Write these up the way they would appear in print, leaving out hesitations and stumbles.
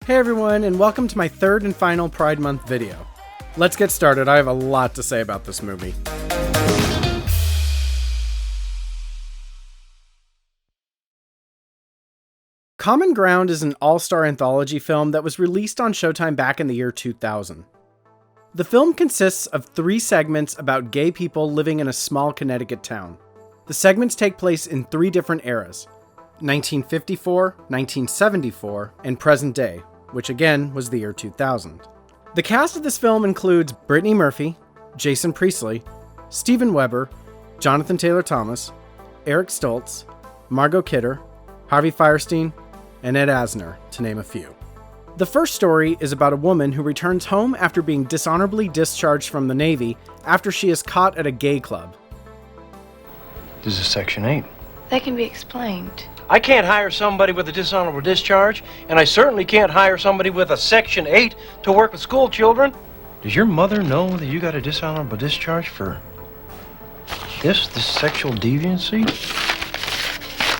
Hey everyone, and welcome to my third and final Pride Month video. Let's get started. I have a lot to say about this movie. Common Ground is an all-star anthology film that was released on Showtime back in the year 2000. The film consists of 3 segments about gay people living in a small Connecticut town. The segments take place in 3 different eras: 1954, 1974, and present day, which again was the year 2000. The cast of this film includes Brittany Murphy, Jason Priestley, Steven Weber, Jonathan Taylor Thomas, Eric Stoltz, Margot Kidder, Harvey Fierstein, and Ed Asner, to name a few. The first story is about a woman who returns home after being dishonorably discharged from the Navy after she is caught at a gay club. This is Section 8. That can be explained. I can't hire somebody with a dishonorable discharge, and I certainly can't hire somebody with a Section 8 to work with school children. Does your mother know that you got a dishonorable discharge for this sexual deviancy?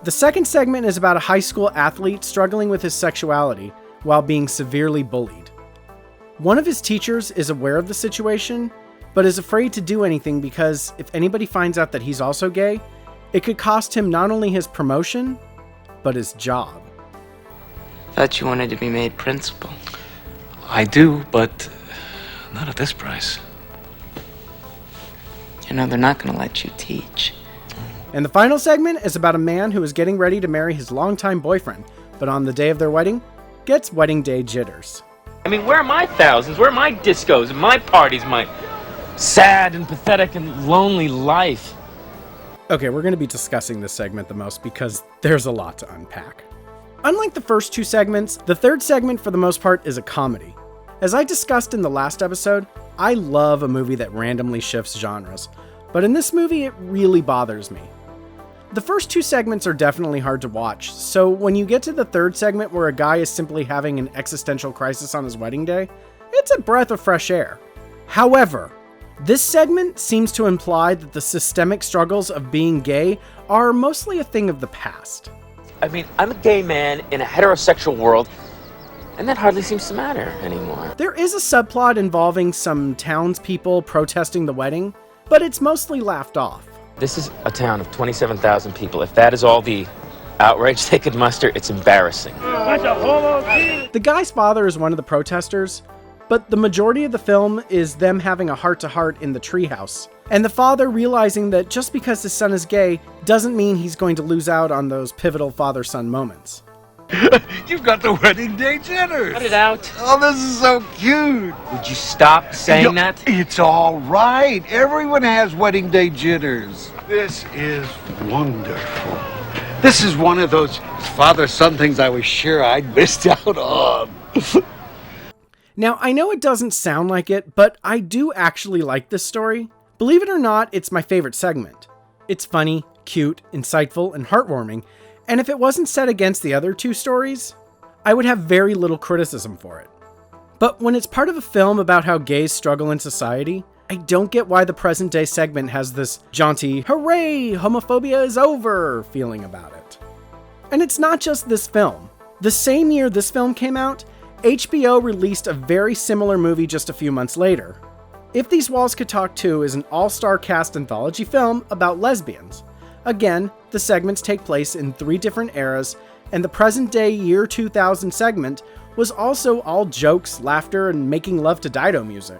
The second segment is about a high school athlete struggling with his sexuality while being severely bullied. One of his teachers is aware of the situation, but is afraid to do anything because if anybody finds out that he's also gay, it could cost him not only his promotion, but his job. Thought you wanted to be made principal. I do, but not at this price. You know, they're not going to let you teach. And the final segment is about a man who is getting ready to marry his longtime boyfriend, but on the day of their wedding, gets wedding day jitters. I mean, where are my thousands? Where are my discos and my parties, my sad and pathetic and lonely life? Okay, we're going to be discussing this segment the most because there's a lot to unpack. Unlike the first 2 segments, the third segment for the most part is a comedy. As I discussed in the last episode, I love a movie that randomly shifts genres, but in this movie it really bothers me. The first 2 segments are definitely hard to watch, so when you get to the third segment where a guy is simply having an existential crisis on his wedding day, it's a breath of fresh air. However, this segment seems to imply that the systemic struggles of being gay are mostly a thing of the past. I mean, I'm a gay man in a heterosexual world, and that hardly seems to matter anymore. There is a subplot involving some townspeople protesting the wedding, but it's mostly laughed off. This is a town of 27,000 people. If that is all the outrage they could muster, it's embarrassing. The guy's father is one of the protesters, but the majority of the film is them having a heart-to-heart in the treehouse, and the father realizing that just because his son is gay doesn't mean he's going to lose out on those pivotal father-son moments. You've got the wedding day jitters. Cut it out. Oh, this is so cute. Would you stop saying that? It's all right. Everyone has wedding day jitters. This is wonderful. This is one of those father-son things I was sure I'd missed out on. Now, I know it doesn't sound like it, but I do actually like this story. Believe it or not, it's my favorite segment. It's funny, cute, insightful, and heartwarming, and if it wasn't set against the other 2 stories, I would have very little criticism for it. But when it's part of a film about how gays struggle in society, I don't get why the present day segment has this jaunty, hooray, homophobia is over feeling about it. And it's not just this film. The same year this film came out, HBO released a very similar movie just a few months later. If These Walls Could Talk Too is an all-star cast anthology film about lesbians. Again, the segments take place in 3 different eras, and the present-day year 2000 segment was also all jokes, laughter, and making love to Dido music.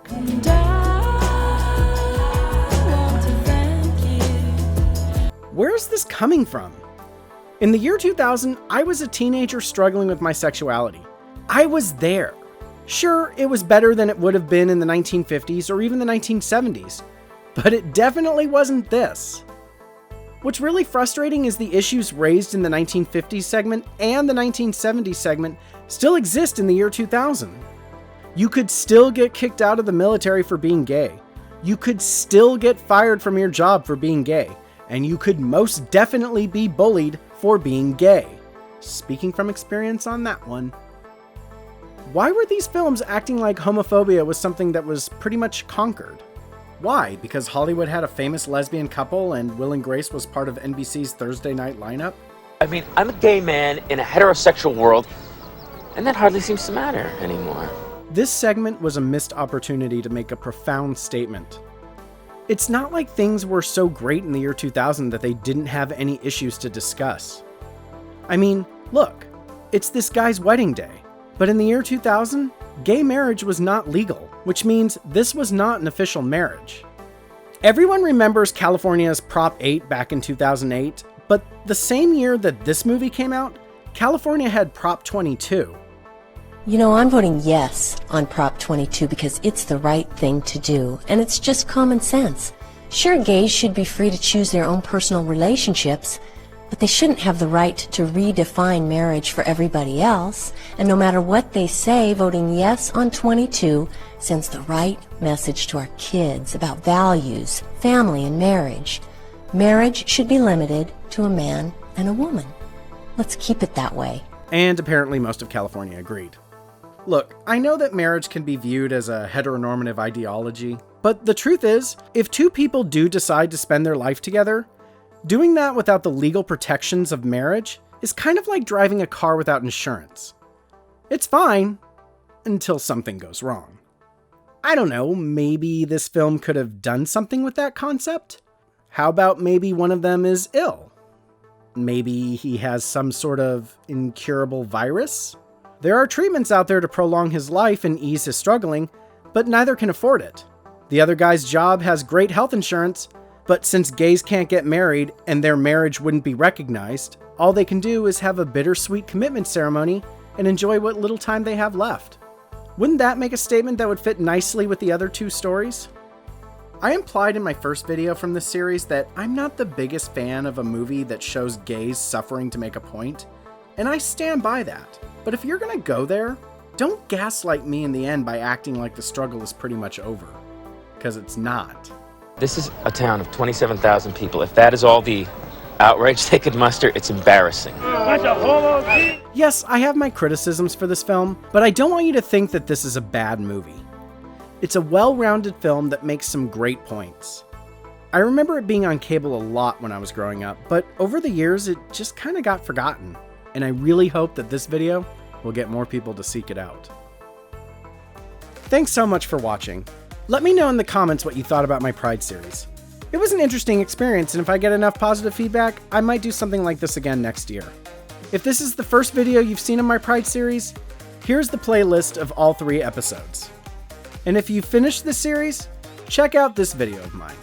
Where's this coming from? In the year 2000, I was a teenager struggling with my sexuality. I was there. Sure, it was better than it would have been in the 1950s or even the 1970s, but it definitely wasn't this. What's really frustrating is the issues raised in the 1950s segment and the 1970s segment still exist in the year 2000. You could still get kicked out of the military for being gay. You could still get fired from your job for being gay. And you could most definitely be bullied for being gay. Speaking from experience on that one. Why were these films acting like homophobia was something that was pretty much conquered? Why? Because Hollywood had a famous lesbian couple and Will and Grace was part of NBC's Thursday night lineup? I mean, I'm a gay man in a heterosexual world, And that hardly seems to matter anymore. This segment was a missed opportunity to make a profound statement. It's not like things were so great in the year 2000 that they didn't have any issues to discuss. I mean, look, it's this guy's wedding day. But in the year 2000, gay marriage was not legal, which means this was not an official marriage. Everyone remembers California's Prop 8 back in 2008, but the same year that this movie came out, California had Prop 22. You know, I'm voting yes on Prop 22 because it's the right thing to do, and it's just common sense. Sure, gays should be free to choose their own personal relationships, but they shouldn't have the right to redefine marriage for everybody else. And no matter what they say, voting yes on 22 sends the right message to our kids about values, family, and marriage. Marriage should be limited to a man and a woman. Let's keep it that way. And apparently most of California agreed. Look, I know that marriage can be viewed as a heteronormative ideology, but the truth is, if two people do decide to spend their life together, doing that without the legal protections of marriage is kind of like driving a car without insurance. It's fine, until something goes wrong. I don't know, maybe this film could have done something with that concept? How about maybe one of them is ill? Maybe he has some sort of incurable virus? There are treatments out there to prolong his life and ease his struggling, but neither can afford it. The other guy's job has great health insurance, but since gays can't get married and their marriage wouldn't be recognized, all they can do is have a bittersweet commitment ceremony and enjoy what little time they have left. Wouldn't that make a statement that would fit nicely with the other two stories? I implied in my first video from this series that I'm not the biggest fan of a movie that shows gays suffering to make a point, and I stand by that. But if you're gonna go there, don't gaslight me in the end by acting like the struggle is pretty much over. Because it's not. This is a town of 27,000 people. If that is all the outrage they could muster, it's embarrassing. Yes, I have my criticisms for this film, but I don't want you to think that this is a bad movie. It's a well-rounded film that makes some great points. I remember it being on cable a lot when I was growing up, but over the years it just kind of got forgotten, and I really hope that this video will get more people to seek it out. Thanks so much for watching. Let me know in the comments what you thought about my Pride series. It was an interesting experience, and if I get enough positive feedback, I might do something like this again next year. If this is the first video you've seen in my Pride series, here's the playlist of all 3 episodes. And if you've finished this series, check out this video of mine.